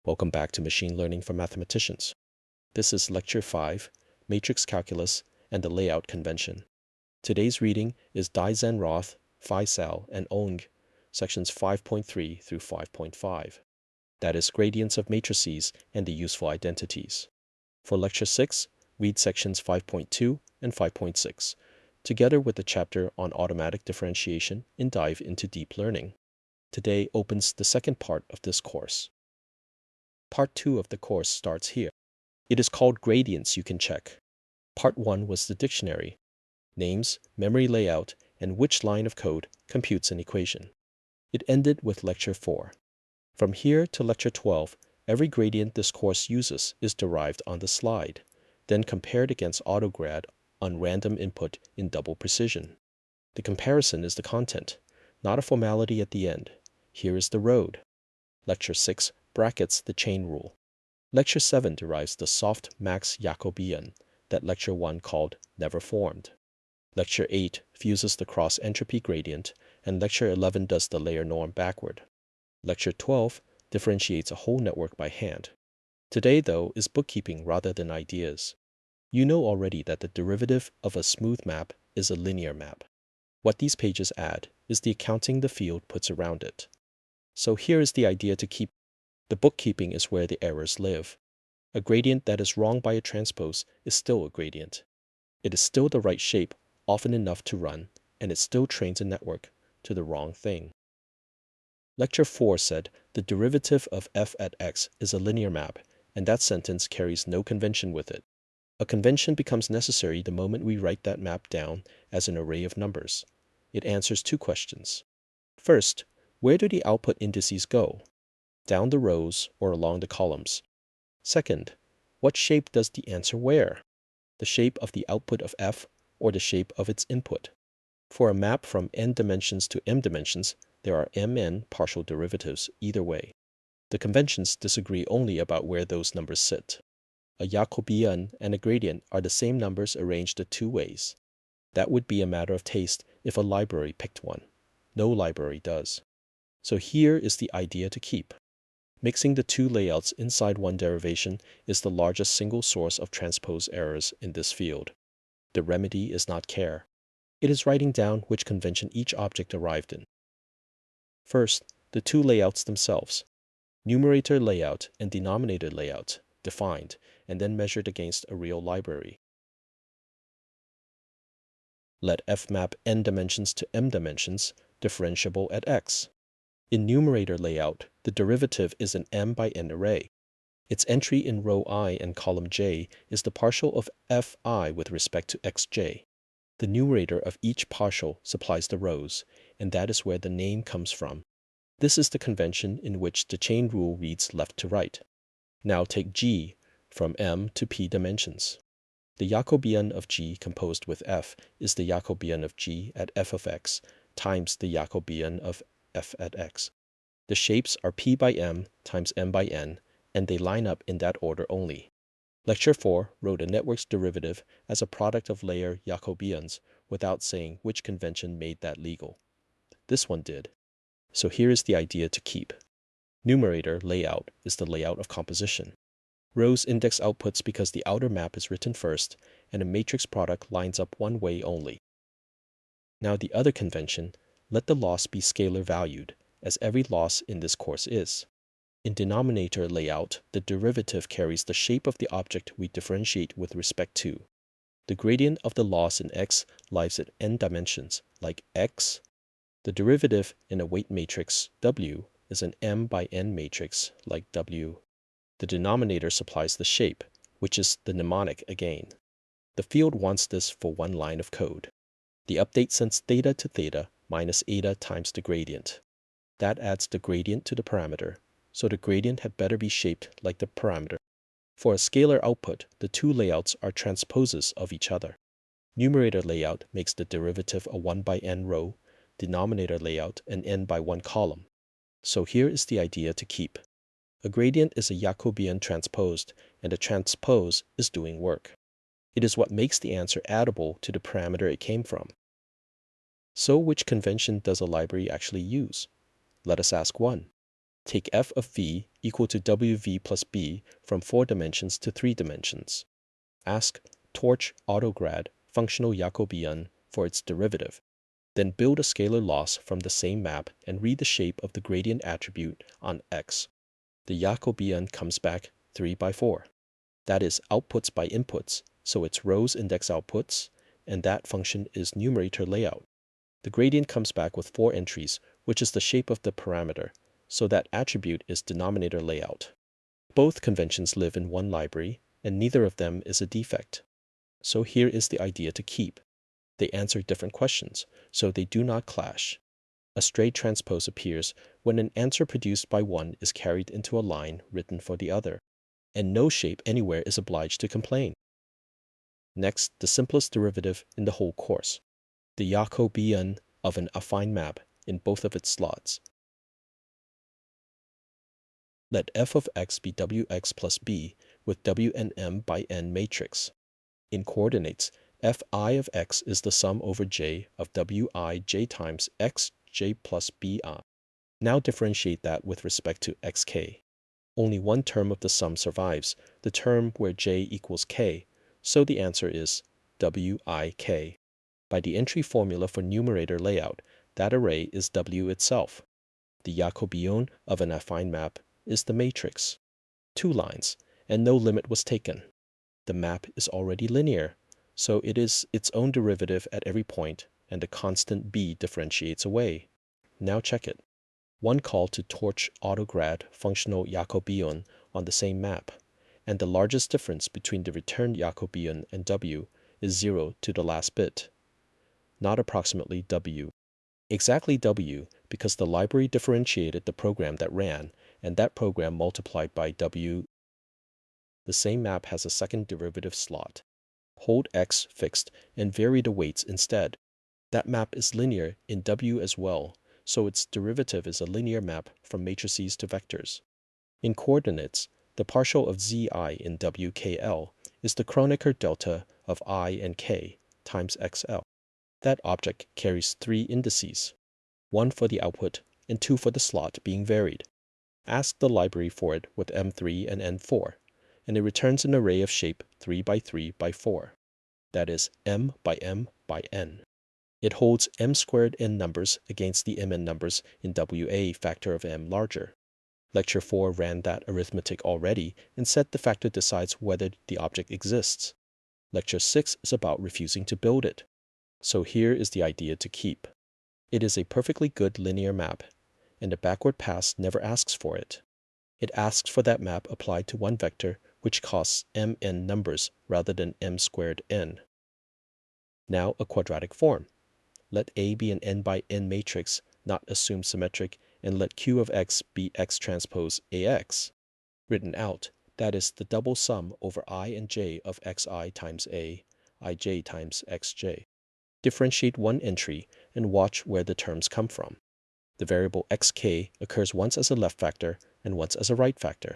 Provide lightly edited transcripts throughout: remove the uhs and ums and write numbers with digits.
Welcome back to Machine Learning for Mathematicians. This is Lecture 5, Matrix Calculus and the Layout Convention. Today's reading is Dijksenroth, Faisal, and Ong, sections 5.3 through 5.5. That is gradients of matrices and the useful identities. For Lecture 6, read sections 5.2 and 5.6, together with the chapter on automatic differentiation and dive into deep learning. Today opens the second part of this course. Part 2 of the course starts here. It is called Gradients You Can Check. Part 1 was the dictionary, names, memory layout, and which line of code computes an equation. It ended with Lecture 4. From here to Lecture 12, every gradient this course uses is derived on the slide, then compared against autograd on random input in double precision. The comparison is the content, not a formality at the end. Here is the road. Lecture 6 brackets the chain rule. Lecture 7 derives the soft max Jacobian that Lecture 1 called never formed. Lecture 8 fuses the cross entropy gradient, and Lecture 11 does the layer norm backward. Lecture 12 differentiates a whole network by hand. Today, though, is bookkeeping rather than ideas. You know already that the derivative of a smooth map is a linear map. What these pages add is the accounting the field puts around it. So here is the idea to keep. The bookkeeping is where the errors live. A gradient that is wrong by a transpose is still a gradient. It is still the right shape, often enough to run, and it still trains a network to the wrong thing. Lecture 4 said the derivative of f at x is a linear map, and that sentence carries no convention with it. A convention becomes necessary the moment we write that map down as an array of numbers. It answers two questions. First, where do the output indices go? Down the rows or along the columns? Second, what shape does the answer wear? The shape of the output of f or the shape of its input? For a map from n dimensions to m dimensions, there are mn partial derivatives either way. The conventions disagree only about where those numbers sit. A Jacobian and a gradient are the same numbers arranged the two ways. That would be a matter of taste if a library picked one. No library does. So here is the idea to keep. Mixing the two layouts inside one derivation is the largest single source of transpose errors in this field. The remedy is not care. It is writing down which convention each object arrived in. First, the two layouts themselves. Numerator layout and denominator layout defined and then measured against a real library. Let f map n dimensions to m dimensions, differentiable at x. In numerator layout, the derivative is an m by n array. Its entry in row I and column j is the partial of fi with respect to xj. The numerator of each partial supplies the rows, and that is where the name comes from. This is the convention in which the chain rule reads left to right. Now take g from m to p dimensions. The Jacobian of g composed with f is the Jacobian of g at f of x times the Jacobian of f at x. The shapes are p by m times m by n, and they line up in that order only. Lecture 4 wrote a network's derivative as a product of layer Jacobians without saying which convention made that legal. This one did. So here is the idea to keep. Numerator layout is the layout of composition. Rows index outputs because the outer map is written first, and a matrix product lines up one way only. Now the other convention, let the loss be scalar valued, as every loss in this course is. In denominator layout, the derivative carries the shape of the object we differentiate with respect to. The gradient of the loss in x lies at n dimensions, like x. The derivative in a weight matrix W is an m by n matrix, like W. The denominator supplies the shape, which is the mnemonic again. The field wants this for one line of code. The update sends theta to theta minus eta times the gradient. That adds the gradient to the parameter, so the gradient had better be shaped like the parameter. For a scalar output, the two layouts are transposes of each other. Numerator layout makes the derivative a 1 by n row, denominator layout an n by 1 column. So here is the idea to keep. A gradient is a Jacobian transposed, and a transpose is doing work. It is what makes the answer addable to the parameter it came from. So which convention does a library actually use? Let us ask one. Take f of v equal to wv plus b from 4 dimensions to 3 dimensions. Ask torch autograd functional Jacobian for its derivative. Then build a scalar loss from the same map and read the shape of the gradient attribute on x. The Jacobian comes back 3 by 4. That is outputs by inputs, so it's rows index outputs, and that function is numerator layout. The gradient comes back with 4 entries, which is the shape of the parameter, so that attribute is denominator layout. Both conventions live in one library, and neither of them is a defect. So here is the idea to keep. They answer different questions, so they do not clash. A straight transpose appears when an answer produced by one is carried into a line written for the other, and no shape anywhere is obliged to complain. Next, the simplest derivative in the whole course, the Jacobian of an affine map in both of its slots. Let f of x be wx plus b with w and m by n matrix. In coordinates, fi of x is the sum over j of wi j times x j plus bi. Now differentiate that with respect to xk. Only one term of the sum survives, the term where j equals k, so the answer is wik. By the entry formula for numerator layout, that array is w itself. The Jacobian of an affine map is the matrix. 2 lines, and no limit was taken. The map is already linear, so it is its own derivative at every point, and the constant b differentiates away. Now check it. One call to torch autograd functional Jacobian on the same map, and the largest difference between the returned Jacobian and w is 0 to the last bit. Not approximately w. Exactly w, because the library differentiated the program that ran, and that program multiplied by w. The same map has a second derivative slot. Hold x fixed and vary the weights instead. That map is linear in w as well, so its derivative is a linear map from matrices to vectors. In coordinates, the partial of zi in wkl is the Kronecker delta of I and k times xl. That object carries 3 indices, 1 for the output and 2 for the slot being varied. Ask the library for it with m3 and n4, and it returns an array of shape 3 by 3 by 4. That is m by n. It holds m squared n numbers against the mn numbers in WA factor of m larger. Lecture 4 ran that arithmetic already and said the factor decides whether the object exists. Lecture 6 is about refusing to build it. So here is the idea to keep. It is a perfectly good linear map, and the backward pass never asks for it. It asks for that map applied to one vector which costs mn numbers rather than m squared n. Now a quadratic form. Let A be an n by n matrix, not assumed symmetric, and let Q of x be x transpose AX. Written out, that is the double sum over I and j of xi times A, ij times xj. Differentiate one entry and watch where the terms come from. The variable xk occurs once as a left factor and once as a right factor.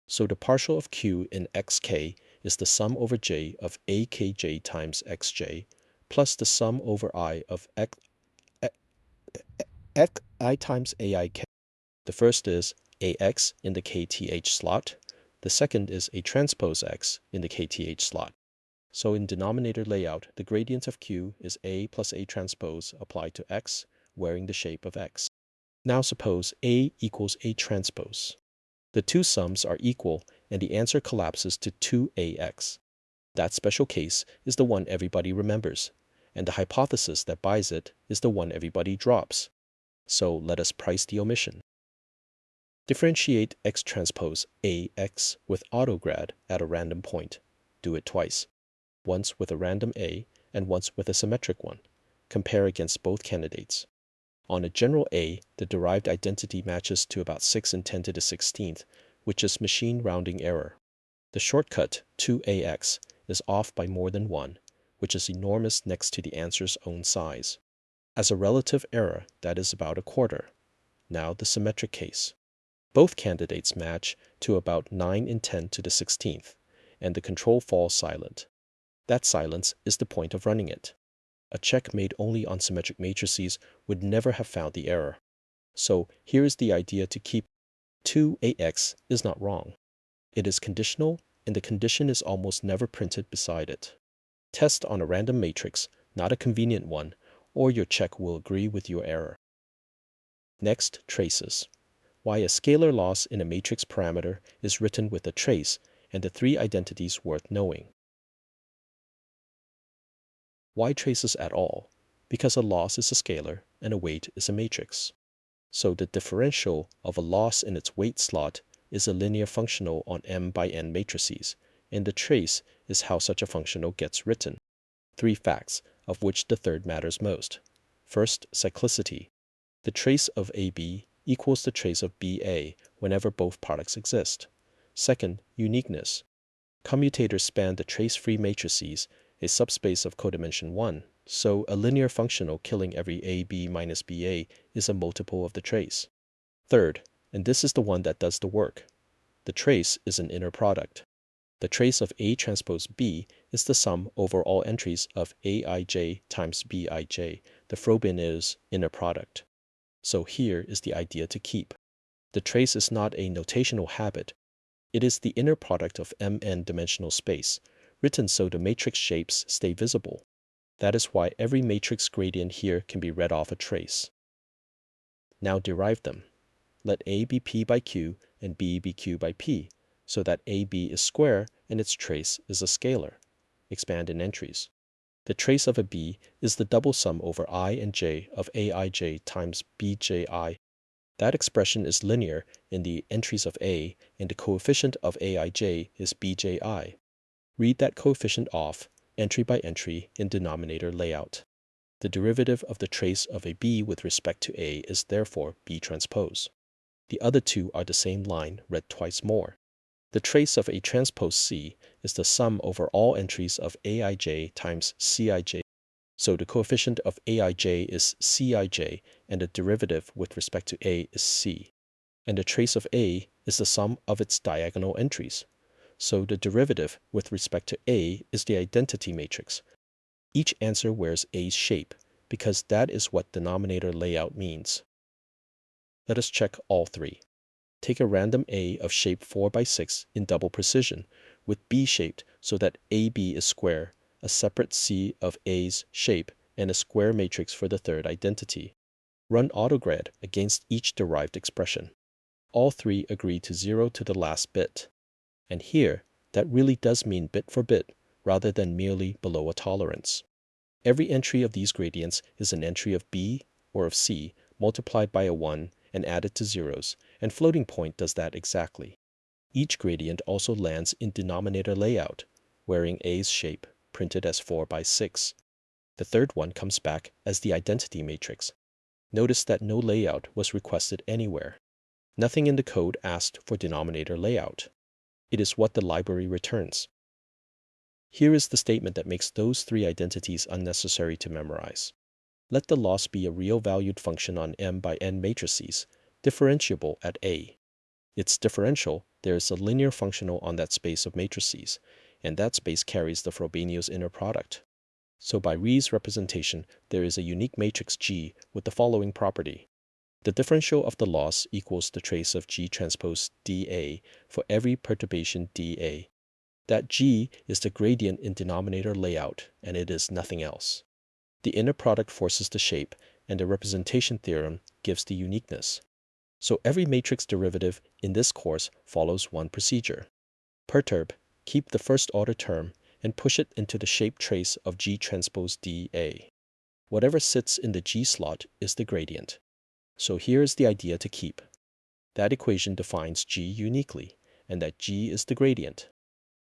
So the partial of q in xk is the sum over j of akj times xj plus the sum over I of xi times aik. The first is ax in the kth slot. The second is a transpose x in the kth slot. So in denominator layout, the gradient of q is a plus a transpose applied to x, wearing the shape of x. Now suppose a equals a transpose. The two sums are equal, and the answer collapses to 2ax. That special case is the one everybody remembers, and the hypothesis that buys it is the one everybody drops. So let us price the omission. Differentiate x transpose ax with autograd at a random point. Do it twice. Once with a random a and once with a symmetric one. Compare against both candidates. On a general a, the derived identity matches to about 6 and 10 to the 16th, which is machine rounding error. The shortcut 2ax is off by more than 1, which is enormous next to the answer's own size. As a relative error, that is about a quarter. Now the symmetric case. Both candidates match to about 9 and 10 to the 16th, and the control falls silent. That silence is the point of running it. A check made only on symmetric matrices would never have found the error. So here is the idea to keep 2ax is not wrong. It is conditional, and the condition is almost never printed beside it. Test on a random matrix, not a convenient one, or your check will agree with your error. Next, traces. Why a scalar loss in a matrix parameter is written with a trace, and the three identities worth knowing. Why traces at all? Because a loss is a scalar and a weight is a matrix. So the differential of a loss in its weight slot is a linear functional on m by n matrices, and the trace is how such a functional gets written. Three facts, of which the third matters most. First, cyclicity. The trace of AB equals the trace of BA whenever both products exist. Second, uniqueness. Commutators span the trace-free matrices, a subspace of codimension 1, so a linear functional killing every AB minus BA is a multiple of the trace. Third, and this is the one that does the work, the trace is an inner product. The trace of A transpose B is the sum over all entries of Aij times Bij, the Frobenius inner product. So here is the idea to keep. The trace is not a notational habit. It is the inner product of mn dimensional space, written so the matrix shapes stay visible. That is why every matrix gradient here can be read off a trace. Now derive them. Let A be P by Q and B be Q by P, so that AB is square and its trace is a scalar. Expand in entries. The trace of a B is the double sum over I and j of Aij times Bji. That expression is linear in the entries of A, and the coefficient of Aij is Bji. Read that coefficient off, entry by entry, in denominator layout. The derivative of the trace of a B with respect to A is therefore B transpose. The other two are the same line read twice more. The trace of A transpose C is the sum over all entries of Aij times Cij. So the coefficient of Aij is Cij, and the derivative with respect to A is C. And the trace of A is the sum of its diagonal entries. So the derivative with respect to A is the identity matrix. Each answer wears A's shape, because that is what denominator layout means. Let us check all three. Take a random A of shape 4 by 6 in double precision, with B shaped so that AB is square, a separate C of A's shape, and a square matrix for the third identity. Run autograd against each derived expression. All three agree to 0 to the last bit. And here, that really does mean bit for bit, rather than merely below a tolerance. Every entry of these gradients is an entry of B or of C multiplied by a 1 and added to zeros, and floating point does that exactly. Each gradient also lands in denominator layout, wearing A's shape, printed as 4 by 6. The third one comes back as the identity matrix. Notice that no layout was requested anywhere. Nothing in the code asked for denominator layout. It is what the library returns. Here is the statement that makes those three identities unnecessary to memorize. Let the loss be a real-valued function on m by n matrices, differentiable at A. Its differential, there is a linear functional on that space of matrices, and that space carries the Frobenius inner product. So by Rie's representation, there is a unique matrix G with the following property. The differential of the loss equals the trace of G transpose dA for every perturbation dA. That G is the gradient in denominator layout, and it is nothing else. The inner product forces the shape, and the representation theorem gives the uniqueness. So every matrix derivative in this course follows one procedure. Perturb, keep the first order term, and push it into the shape trace of G transpose dA. Whatever sits in the G slot is the gradient. So here is the idea to keep. That equation defines G uniquely, and that G is the gradient.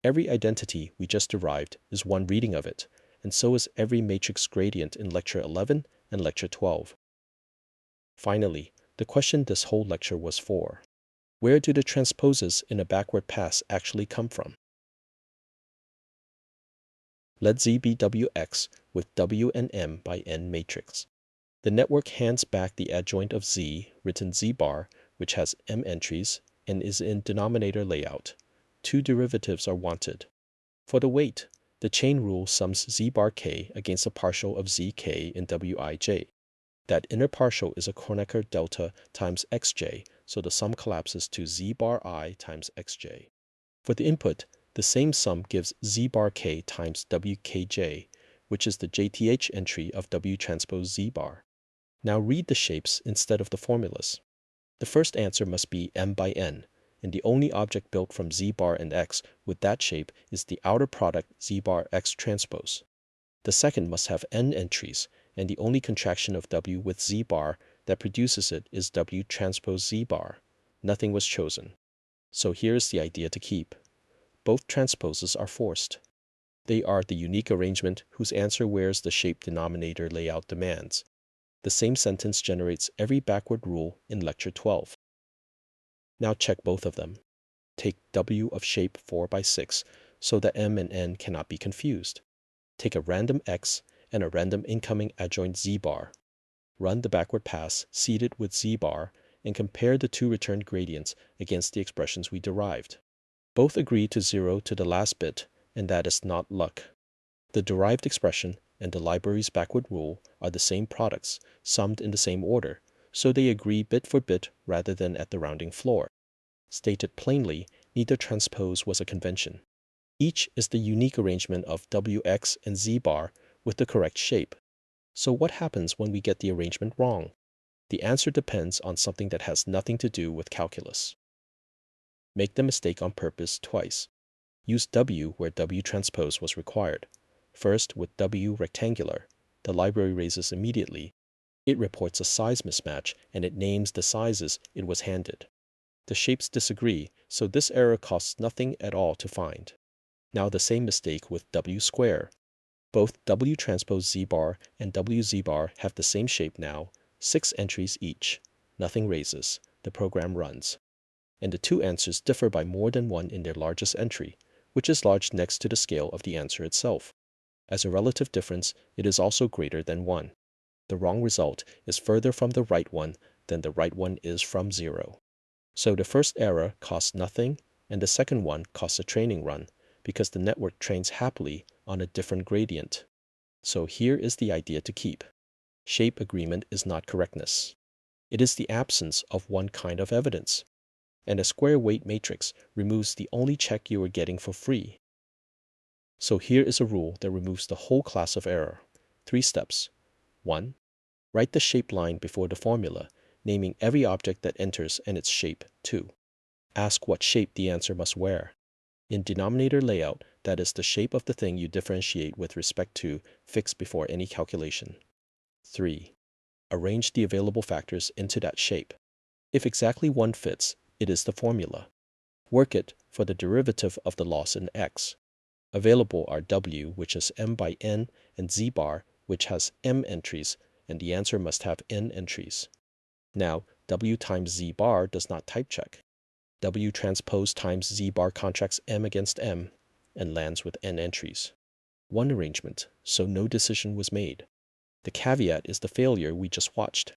Every identity we just derived is one reading of it, and so is every matrix gradient in Lecture 11 and Lecture 12. Finally, the question this whole lecture was for. Where do the transposes in a backward pass actually come from? Let Z be Wx with W and M by n matrix. The network hands back the adjoint of Z, written Z bar, which has M entries and is in denominator layout. Two derivatives are wanted. For the weight, the chain rule sums Z bar k against a partial of Zk in Wij. That inner partial is a Kronecker delta times Xj, so the sum collapses to z bar I times xj. For the input, the same sum gives z bar k times wkj, which is the jth entry of w transpose z bar. Now read the shapes instead of the formulas. The first answer must be m by n, and the only object built from z bar and x with that shape is the outer product z bar x transpose. The second must have n entries, and the only contraction of w with z bar that produces it is w transpose z bar. Nothing was chosen. So here's the idea to keep. Both transposes are forced. They are the unique arrangement whose answer wears the shape denominator layout demands. The same sentence generates every backward rule in Lecture 12. Now check both of them. Take w of shape 4 by 6 so that m and n cannot be confused. Take a random x and a random incoming adjoint z bar. Run the backward pass seeded with z bar and compare the two returned gradients against the expressions we derived. Both agree to 0 to the last bit, and that is not luck. The derived expression and the library's backward rule are the same products, summed in the same order, so they agree bit for bit rather than at the rounding floor. Stated plainly, neither transpose was a convention. Each is the unique arrangement of wx and z bar with the correct shape. So what happens when we get the arrangement wrong? The answer depends on something that has nothing to do with calculus. Make the mistake on purpose twice. Use w where w transpose was required. First with w rectangular. The library raises immediately. It reports a size mismatch and it names the sizes it was handed. The shapes disagree, so this error costs nothing at all to find. Now the same mistake with w square. Both w transpose z bar and w z bar have the same shape now, 6 entries each. Nothing raises. The program runs. And the two answers differ by more than 1 in their largest entry, which is large next to the scale of the answer itself. As a relative difference, it is also greater than 1. The wrong result is further from the right one than the right one is from 0. So the first error costs nothing, and the second one costs a training run, because the network trains happily on a different gradient. So here is the idea to keep. Shape agreement is not correctness. It is the absence of one kind of evidence. And a square weight matrix removes the only check you are getting for free. So here is a rule that removes the whole class of error. 3 steps. 1. Write the shape line before the formula, naming every object that enters and its shape. 2. Ask what shape the answer must wear. In denominator layout, that is the shape of the thing you differentiate with respect to, fixed before any calculation. 3. Arrange the available factors into that shape. If exactly one fits, it is the formula. Work it for the derivative of the loss in x. Available are w, which is m by n, and z bar, which has m entries, and the answer must have n entries. Now, w times z bar does not type check. W transpose times z bar contracts m against m, and lands with n entries. One arrangement, so no decision was made. The caveat is the failure we just watched.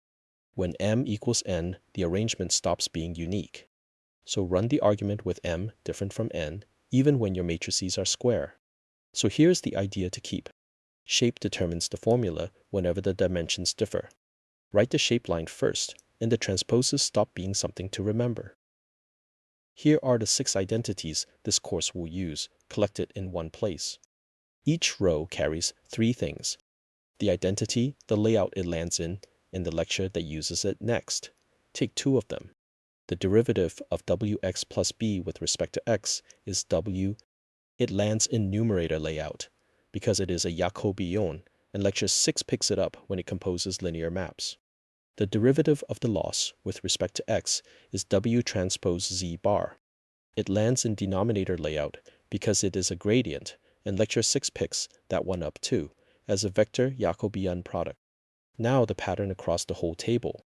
When m equals n, the arrangement stops being unique. So run the argument with m different from n, even when your matrices are square. So here's the idea to keep. Shape determines the formula whenever the dimensions differ. Write the shape line first, and the transposes stop being something to remember. Here are the 6 identities this course will use, collected in one place. Each row carries 3 things: the identity, the layout it lands in, and the lecture that uses it next. Take 2 of them. The derivative of wx plus b with respect to x is w. It lands in numerator layout because it is a Jacobian, and lecture 6 picks it up when it composes linear maps. The derivative of the loss with respect to x is w transpose z bar. It lands in denominator layout because it is a gradient, and lecture 6 picks that one up too, as a vector Jacobian product. Now the pattern across the whole table.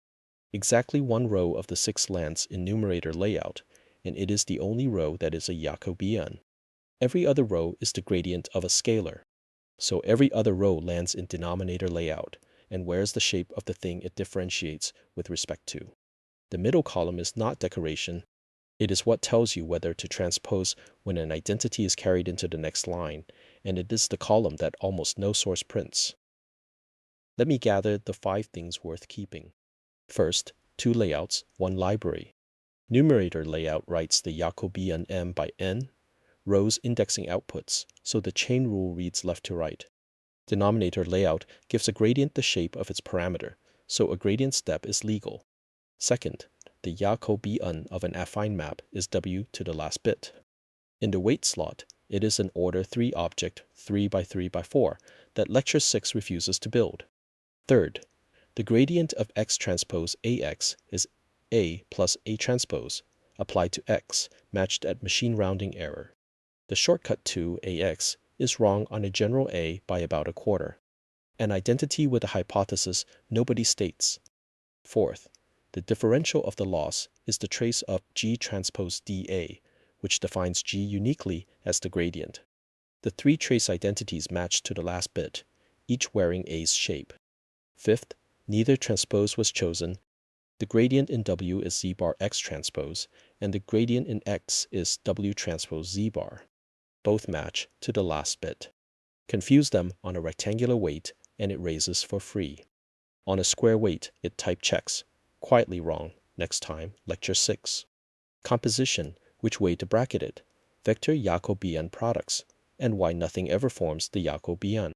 Exactly one row of the 6 lands in numerator layout, and it is the only row that is a Jacobian. Every other row is the gradient of a scalar. So every other row lands in denominator layout, and wears the shape of the thing it differentiates with respect to. The middle column is not decoration. It is what tells you whether to transpose when an identity is carried into the next line, and it is the column that almost no source prints. Let me gather the 5 things worth keeping. First, 2 layouts, 1 library. Numerator layout writes the Jacobian m by n, rows indexing outputs, so the chain rule reads left to right. Denominator layout gives a gradient the shape of its parameter, so a gradient step is legal. Second, the Jacobian of an affine map is w to the last bit. In the weight slot, it is an order 3 object 3 by 3 by 4 that lecture 6 refuses to build. Third, the gradient of x transpose ax is a plus a transpose applied to x matched at machine rounding error. The shortcut to ax is wrong on a general a by about a quarter, an identity with a hypothesis nobody states. Fourth, the differential of the loss is the trace of G transpose dA, which defines G uniquely as the gradient. The 3 trace identities match to the last bit, each wearing A's shape. Fifth, neither transpose was chosen. The gradient in W is z bar x transpose, and the gradient in x is W transpose z bar. Both match to the last bit. Confuse them on a rectangular weight, and it raises for free. On a square weight, it type checks. Quietly wrong. Next time, lecture 6. Composition, which way to bracket it, vector Jacobian products, and why nothing ever forms the Jacobian.